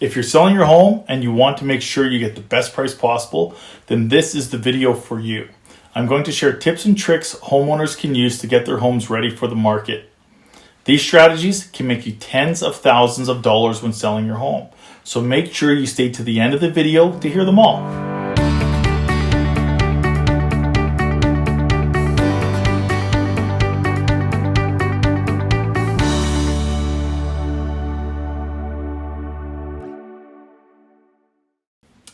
If you're selling your home and you want to make sure you get the best price possible, then this is the video for you. I'm going to share tips and tricks homeowners can use to get their homes ready for the market. These strategies can make you tens of thousands of dollars when selling your home. So make sure you stay to the end of the video to hear them all.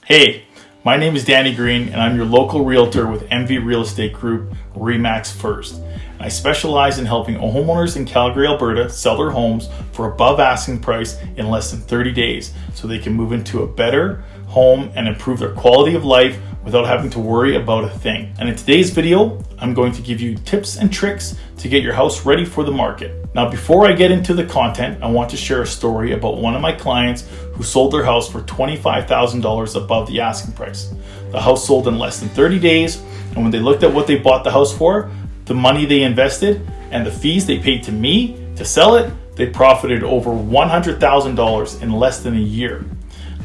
Hey, my name is Danny Greene and I'm your local realtor with MV Real Estate Group, RE/MAX First. And I specialize in helping homeowners in Calgary, Alberta sell their homes for above asking price in less than 30 days so they can move into a better home and improve their quality of life without having to worry about a thing. And in today's video, I'm going to give you tips and tricks to get your house ready for the market. Now, before I get into the content, I want to share a story about one of my clients who sold their house for $25,000 above the asking price. The house sold in less than 30 days, and when they looked at what they bought the house for, the money they invested, and the fees they paid to me to sell it, they profited over $100,000 in less than a year.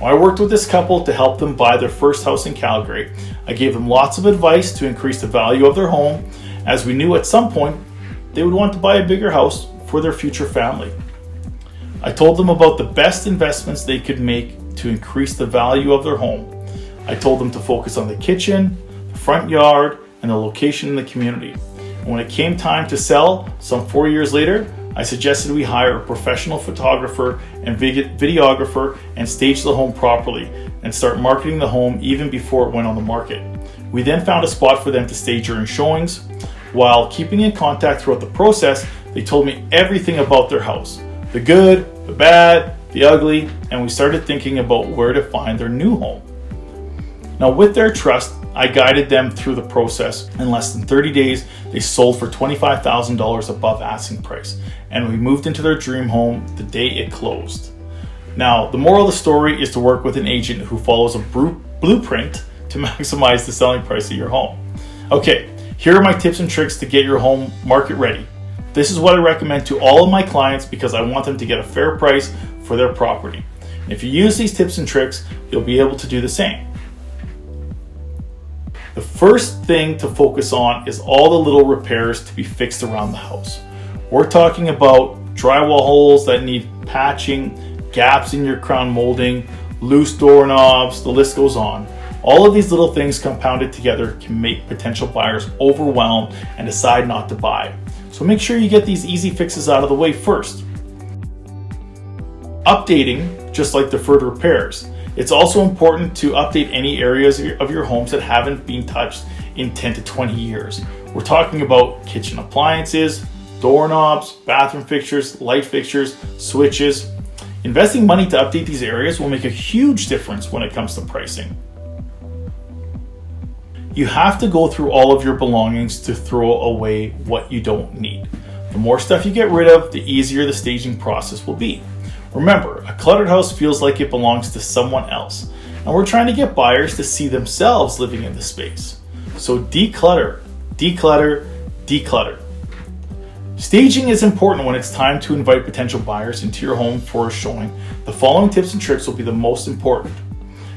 Now, I worked with this couple to help them buy their first house in Calgary. I gave them lots of advice to increase the value of their home, as we knew at some point they would want to buy a bigger house for their future family. I told them about the best investments they could make to increase the value of their home. I told them to focus on the kitchen, the front yard, and the location in the community. And when it came time to sell, some 4 years later, I suggested we hire a professional photographer and videographer and stage the home properly and start marketing the home even before it went on the market. We then found a spot for them to stage during showings. While keeping in contact throughout the process, they told me everything about their house, the good, the bad, the ugly, and we started thinking about where to find their new home. Now, with their trust, I guided them through the process. In less than 30 days, they sold for $25,000 above asking price, and we moved into their dream home the day it closed. Now, the moral of the story is to work with an agent who follows a blueprint to maximize the selling price of your home. Okay, here are my tips and tricks to get your home market ready. This is what I recommend to all of my clients because I want them to get a fair price for their property. And if you use these tips and tricks, you'll be able to do the same. The first thing to focus on is all the little repairs to be fixed around the house. We're talking about drywall holes that need patching, gaps in your crown molding, loose doorknobs, the list goes on. All of these little things compounded together can make potential buyers overwhelmed and decide not to buy. So make sure you get these easy fixes out of the way first. Updating, just like deferred repairs. It's also important to update any areas of your homes that haven't been touched in 10 to 20 years. We're talking about kitchen appliances, doorknobs, bathroom fixtures, light fixtures, switches. Investing money to update these areas will make a huge difference when it comes to pricing. You have to go through all of your belongings to throw away what you don't need. The more stuff you get rid of, the easier the staging process will be. Remember, a cluttered house feels like it belongs to someone else, and we're trying to get buyers to see themselves living in the space. So declutter, declutter, declutter. Staging is important when it's time to invite potential buyers into your home for a showing. The following tips and tricks will be the most important.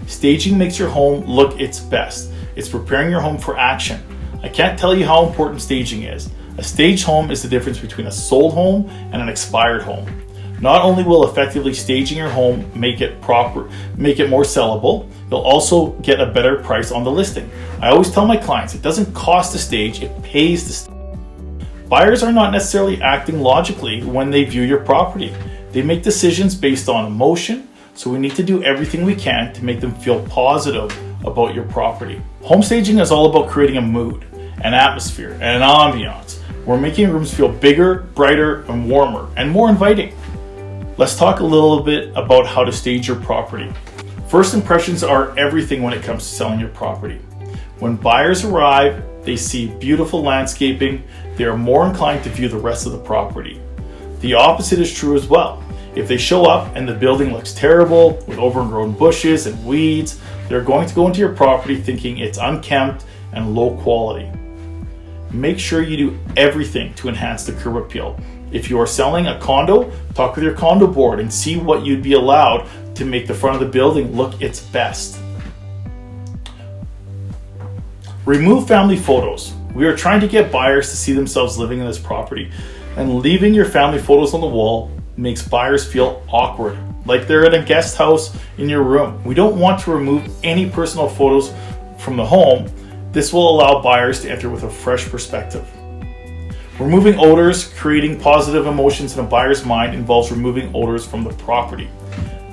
Staging makes your home look its best. It's preparing your home for action. I can't tell you how important staging is. A staged home is the difference between a sold home and an expired home. Not only will effectively staging your home make it more sellable, you'll also get a better price on the listing. I always tell my clients, it doesn't cost to stage, it pays to stage. Buyers are not necessarily acting logically when they view your property. They make decisions based on emotion, so we need to do everything we can to make them feel positive about your property. Home staging is all about creating a mood, an atmosphere, and an ambiance. We're making rooms feel bigger, brighter, and warmer, and more inviting. Let's talk a little bit about how to stage your property. First impressions are everything when it comes to selling your property. When buyers arrive, they see beautiful landscaping, they are more inclined to view the rest of the property. The opposite is true as well. If they show up and the building looks terrible with overgrown bushes and weeds, they're going to go into your property thinking it's unkempt and low quality. Make sure you do everything to enhance the curb appeal. If you are selling a condo, talk with your condo board and see what you'd be allowed to make the front of the building look its best. Remove family photos. We are trying to get buyers to see themselves living in this property, and leaving your family photos on the wall makes buyers feel awkward, like they're at a guest house in your room. We don't want to remove any personal photos from the home. This will allow buyers to enter with a fresh perspective. Removing odors. Creating positive emotions in a buyer's mind involves removing odors from the property.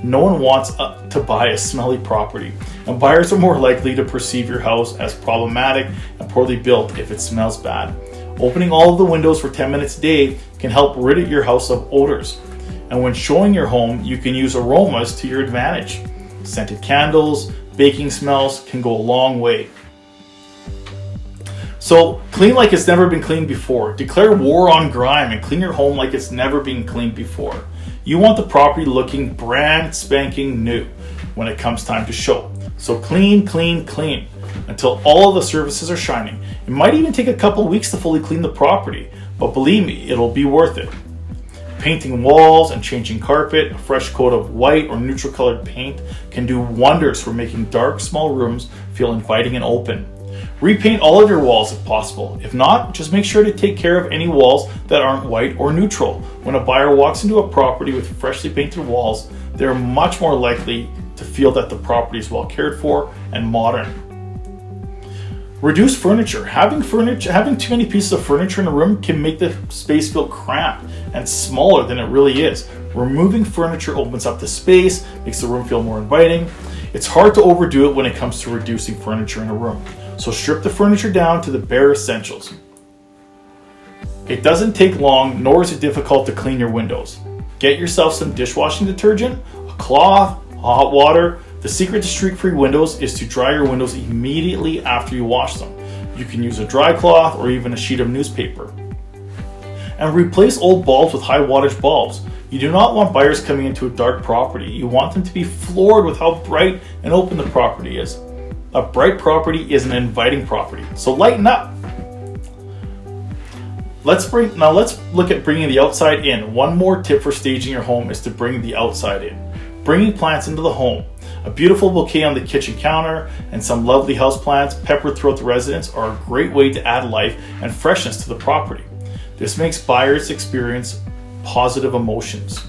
No one wants to buy a smelly property, and buyers are more likely to perceive your house as problematic and poorly built if it smells bad. Opening all of the windows for 10 minutes a day can help rid your house of odors. And when showing your home, you can use aromas to your advantage. Scented candles, baking smells can go a long way. So clean like it's never been cleaned before. Declare war on grime and clean your home like it's never been cleaned before. You want the property looking brand spanking new when it comes time to show. So clean, clean, clean until all of the surfaces are shining. It might even take a couple weeks to fully clean the property, but believe me, it'll be worth it. Painting walls and changing carpet, a fresh coat of white or neutral colored paint can do wonders for making dark, small rooms feel inviting and open. Repaint all of your walls if possible. If not, just make sure to take care of any walls that aren't white or neutral. When a buyer walks into a property with freshly painted walls, they're much more likely to feel that the property is well cared for and modern. Reduce furniture. Having too many pieces of furniture in a room can make the space feel cramped and smaller than it really is. Removing furniture opens up the space, makes the room feel more inviting. It's hard to overdo it when it comes to reducing furniture in a room. So strip the furniture down to the bare essentials. It doesn't take long, nor is it difficult to clean your windows. Get yourself some dishwashing detergent, a cloth, hot water. The secret to streak-free windows is to dry your windows immediately after you wash them. You can use a dry cloth or even a sheet of newspaper. And replace old bulbs with high wattage bulbs. You do not want buyers coming into a dark property. You want them to be floored with how bright and open the property is. A bright property is an inviting property, so lighten up. Let's look at bringing the outside in. One more tip for staging your home is to bring the outside in. Bringing plants into the home. A beautiful bouquet on the kitchen counter and some lovely houseplants peppered throughout the residence are a great way to add life and freshness to the property. This makes buyers experience positive emotions.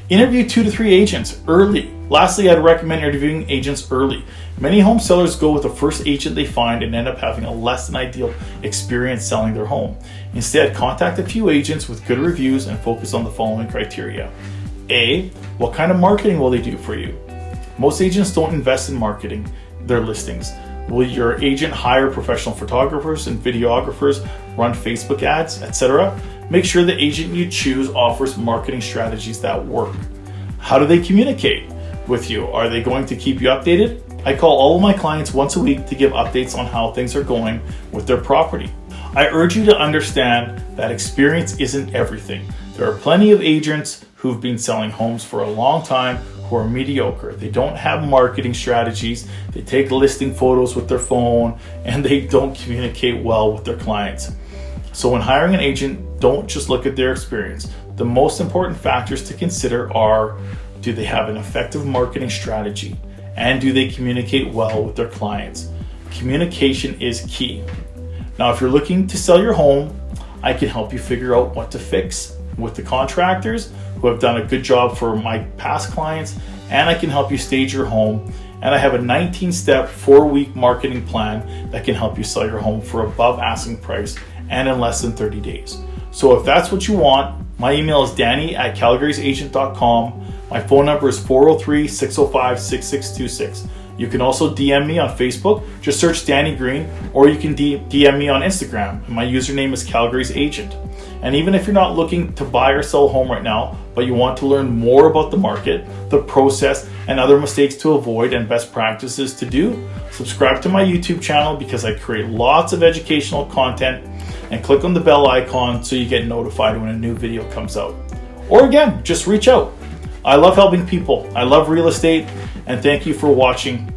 Interview 2 to 3 agents early. Lastly, I'd recommend interviewing agents early. Many home sellers go with the first agent they find and end up having a less than ideal experience selling their home. Instead, contact a few agents with good reviews and focus on the following criteria. A, what kind of marketing will they do for you? Most agents don't invest in marketing their listings. Will your agent hire professional photographers and videographers, run Facebook ads, etc.? Make sure the agent you choose offers marketing strategies that work. How do they communicate with you? Are they going to keep you updated? I call all of my clients once a week to give updates on how things are going with their property. I urge you to understand that experience isn't everything. There are plenty of agents who've been selling homes for a long time who are mediocre. They don't have marketing strategies, they take listing photos with their phone, and they don't communicate well with their clients. So when hiring an agent, don't just look at their experience. The most important factors to consider are, do they have an effective marketing strategy? And do they communicate well with their clients? Communication is key. Now, if you're looking to sell your home, I can help you figure out what to fix with the contractors who have done a good job for my past clients, and I can help you stage your home. And I have a 19-step, 4-week marketing plan that can help you sell your home for above asking price and in less than 30 days. So if that's what you want, my email is danny@calgarysagent.com. My phone number is 403-605-6626. You can also DM me on Facebook. Just search Danny Greene, or you can DM me on Instagram. My username is Calgary's Agent. And even if you're not looking to buy or sell a home right now, but you want to learn more about the market, the process, and other mistakes to avoid and best practices to do, subscribe to my YouTube channel because I create lots of educational content, and click on the bell icon so you get notified when a new video comes out. Or again, just reach out. I love helping people. I love real estate, and thank you for watching.